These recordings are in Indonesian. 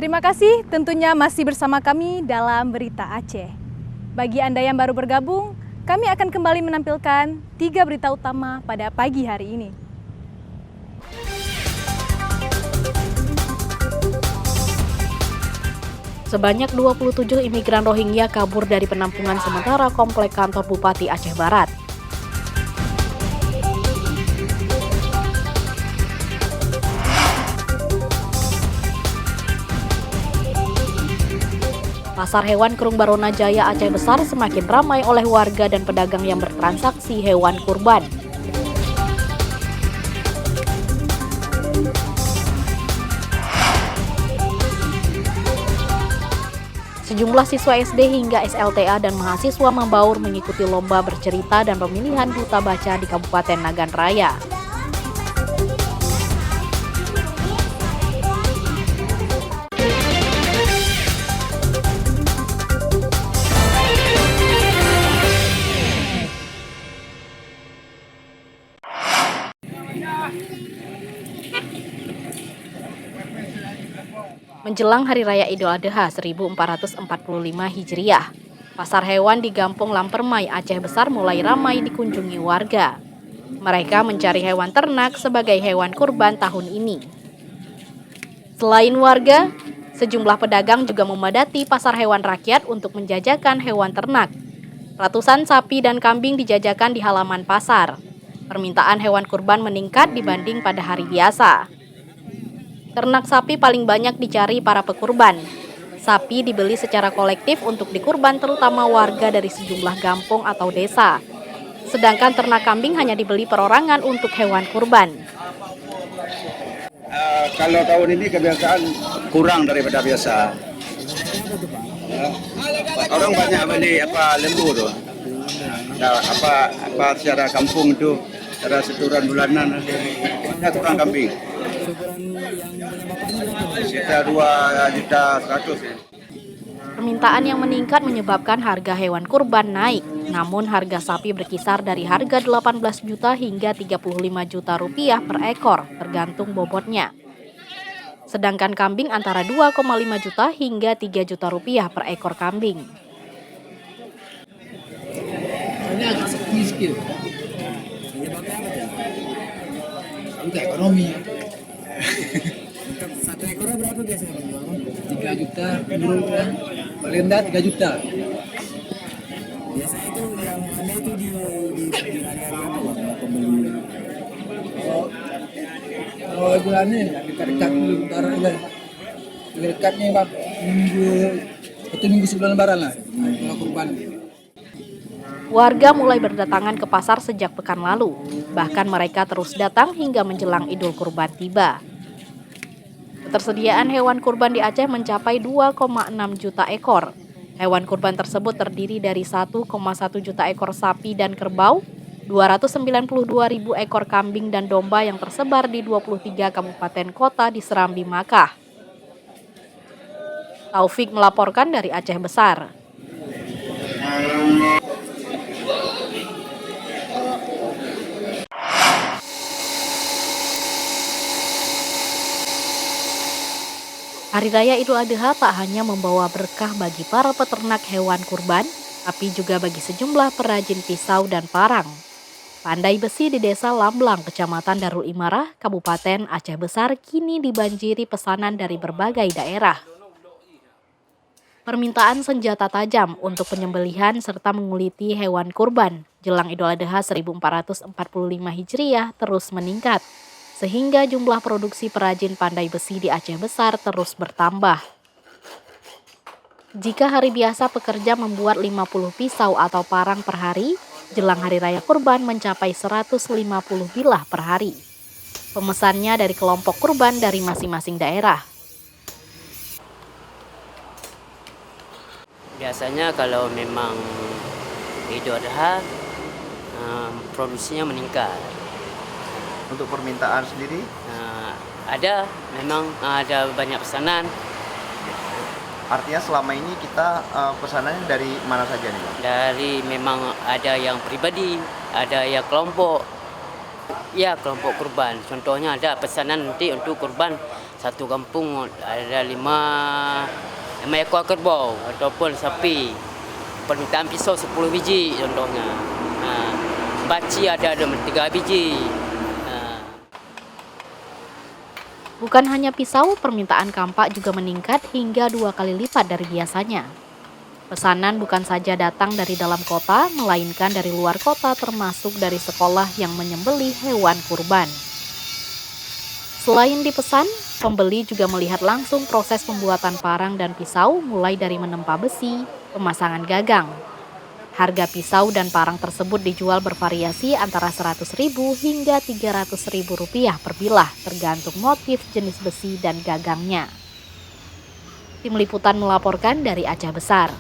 Terima kasih tentunya masih bersama kami dalam Berita Aceh. Bagi Anda yang baru bergabung, kami akan kembali menampilkan 3 berita utama pada pagi hari ini. Sebanyak 27 imigran Rohingya kabur dari penampungan sementara komplek kantor Bupati Aceh Barat. Pasar hewan Kerung Barona Jaya Aceh Besar semakin ramai oleh warga dan pedagang yang bertransaksi hewan kurban. Sejumlah siswa SD hingga SLTA dan mahasiswa Membaur mengikuti lomba bercerita dan pemilihan duta baca di Kabupaten Nagan Raya. Menjelang Hari Raya Idul Adha 1445 Hijriah, pasar hewan di Gampung Lampermai, Aceh Besar mulai ramai dikunjungi warga. Mereka mencari hewan ternak sebagai hewan kurban tahun ini. Selain warga, sejumlah pedagang juga memadati pasar hewan rakyat untuk menjajakan hewan ternak. Ratusan sapi dan kambing dijajakan di halaman pasar. Permintaan hewan kurban meningkat dibanding pada hari biasa. Ternak sapi paling banyak dicari para pekurban. Sapi dibeli secara kolektif untuk dikurban terutama warga dari sejumlah kampung atau desa. Sedangkan ternak kambing hanya dibeli perorangan untuk hewan kurban. Kalau tahun ini kebiasaan kurang daripada biasa. Orang banyak beli lembu tuh. Secara kampung itu, secara setoran bulanan banyak tukang kambing. Sekitar 2.100.000 ya. Permintaan yang meningkat menyebabkan harga hewan kurban naik. Namun harga sapi berkisar dari harga 18 juta hingga 35 juta rupiah per ekor, tergantung bobotnya. Sedangkan kambing antara 2,5 juta hingga 3 juta rupiah per ekor kambing. Ini agak sepi sedikit. Penyebabnya apa ya? Untuk ekonomi. Untuk satu ekornya berapa biasanya Bang? 3 juta, ya. Paling rendah 3 juta. Biasanya itu yang mana itu di hari-hari apa Bang? Pembeli. Kalau bulannya dekat-dekat lebaran aja. Dekatnya Bang, minggu sebelum lebaran lah. Kalau kurban. Warga mulai berdatangan ke pasar sejak pekan lalu. Bahkan mereka terus datang hingga menjelang Idul Kurban tiba. Ketersediaan hewan kurban di Aceh mencapai 2,6 juta ekor. Hewan kurban tersebut terdiri dari 1,1 juta ekor sapi dan kerbau, 292.000 ekor kambing dan domba yang tersebar di 23 kabupaten kota di Serambi Makkah. Taufik melaporkan dari Aceh Besar. Hari Raya Idul Adha tak hanya membawa berkah bagi para peternak hewan kurban, tapi juga bagi sejumlah perajin pisau dan parang. Pandai besi di Desa Lamblang, Kecamatan Darul Imarah, Kabupaten Aceh Besar kini dibanjiri pesanan dari berbagai daerah. Permintaan senjata tajam untuk penyembelihan serta menguliti hewan kurban jelang Idul Adha 1445 Hijriah terus meningkat. Sehingga jumlah produksi perajin pandai besi di Aceh Besar terus bertambah. Jika hari biasa pekerja membuat 50 pisau atau parang per hari, jelang Hari Raya Kurban mencapai 150 bilah per hari. Pemesannya dari kelompok kurban dari masing-masing daerah. Biasanya kalau memang Idul Adha, produksinya meningkat. Untuk permintaan sendiri? Memang ada banyak pesanan. Artinya selama ini kita pesanannya dari mana saja nih Bang? Dari memang ada yang pribadi, ada yang kelompok. Ya, kelompok kurban. Contohnya ada pesanan nanti untuk kurban satu kampung ada 5 ekor kerbau ataupun sapi. Permintaan pisau 10 biji contohnya. Baci ada 3 biji. Bukan hanya pisau, permintaan kampak juga meningkat hingga 2 kali lipat dari biasanya. Pesanan bukan saja datang dari dalam kota, melainkan dari luar kota termasuk dari sekolah yang menyembelih hewan kurban. Selain dipesan, pembeli juga melihat langsung proses pembuatan parang dan pisau mulai dari menempa besi, pemasangan gagang. Harga pisau dan parang tersebut dijual bervariasi antara Rp100.000 hingga Rp300.000 per bilah, tergantung motif, jenis besi, dan gagangnya. Tim Liputan melaporkan dari Aceh Besar.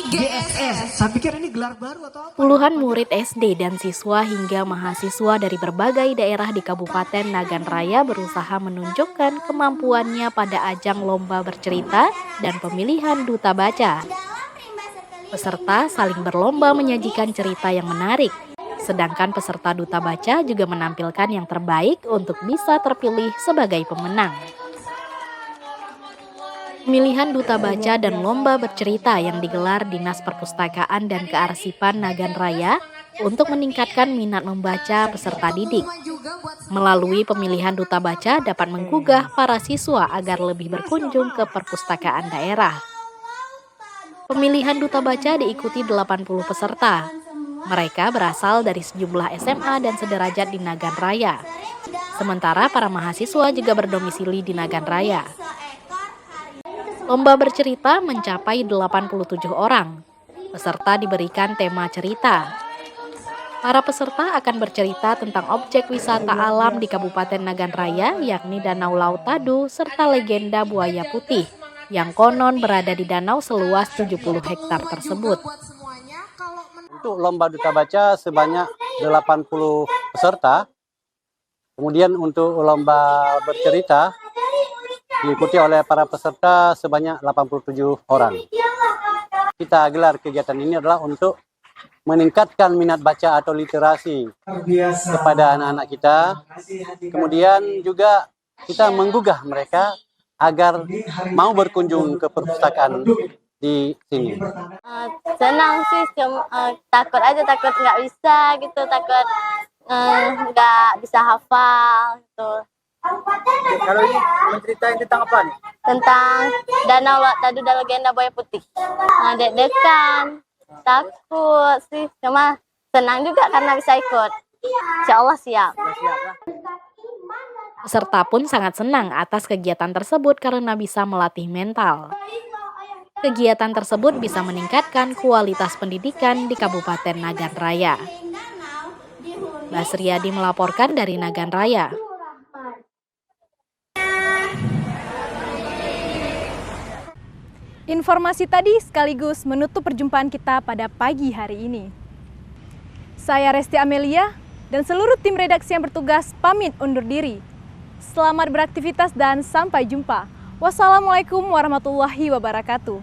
GSS, saya pikir ini gelar baru atau apa? Puluhan murid SD dan siswa hingga mahasiswa dari berbagai daerah di Kabupaten Nagan Raya berusaha menunjukkan kemampuannya pada ajang lomba bercerita dan pemilihan duta baca. Peserta saling berlomba menyajikan cerita yang menarik, sedangkan peserta duta baca juga menampilkan yang terbaik untuk bisa terpilih sebagai pemenang. Pemilihan duta baca dan lomba bercerita yang digelar Dinas Perpustakaan dan Kearsipan Nagan Raya untuk meningkatkan minat membaca peserta didik. Melalui pemilihan duta baca dapat menggugah para siswa agar lebih berkunjung ke perpustakaan daerah. Pemilihan duta baca diikuti 80 peserta. Mereka berasal dari sejumlah SMA dan sederajat di Nagan Raya. Sementara para mahasiswa juga berdomisili di Nagan Raya. Lomba bercerita mencapai 87 orang. Peserta diberikan tema cerita. Para peserta akan bercerita tentang objek wisata alam di Kabupaten Nagan Raya, yakni Danau Laut Tadu, serta legenda buaya putih, yang konon berada di danau seluas 70 hektar tersebut. Untuk lomba duta baca sebanyak 80 peserta. Kemudian untuk lomba bercerita diikuti oleh para peserta sebanyak 87 orang. Kita gelar kegiatan ini adalah untuk meningkatkan minat baca atau literasi kepada anak-anak kita. Kemudian juga kita menggugah mereka agar mau berkunjung ke perpustakaan di sini. Senang sih, takut nggak bisa gitu, takut nggak bisa hafal gitu. Kalau ini menceritain tentang apa nih? Tentang Danau Laut Tadu dan legenda buaya putih. Deg-degan, takut sih, cuma senang juga karena bisa ikut. Insya Allah siap. Peserta pun sangat senang atas kegiatan tersebut karena bisa melatih mental. Kegiatan tersebut bisa meningkatkan kualitas pendidikan di Kabupaten Nagan Raya. Basriadi melaporkan dari Nagan Raya. Informasi tadi sekaligus menutup perjumpaan kita pada pagi hari ini. Saya Resti Amelia dan seluruh tim redaksi yang bertugas pamit undur diri. Selamat beraktivitas dan sampai jumpa. Wassalamualaikum warahmatullahi wabarakatuh.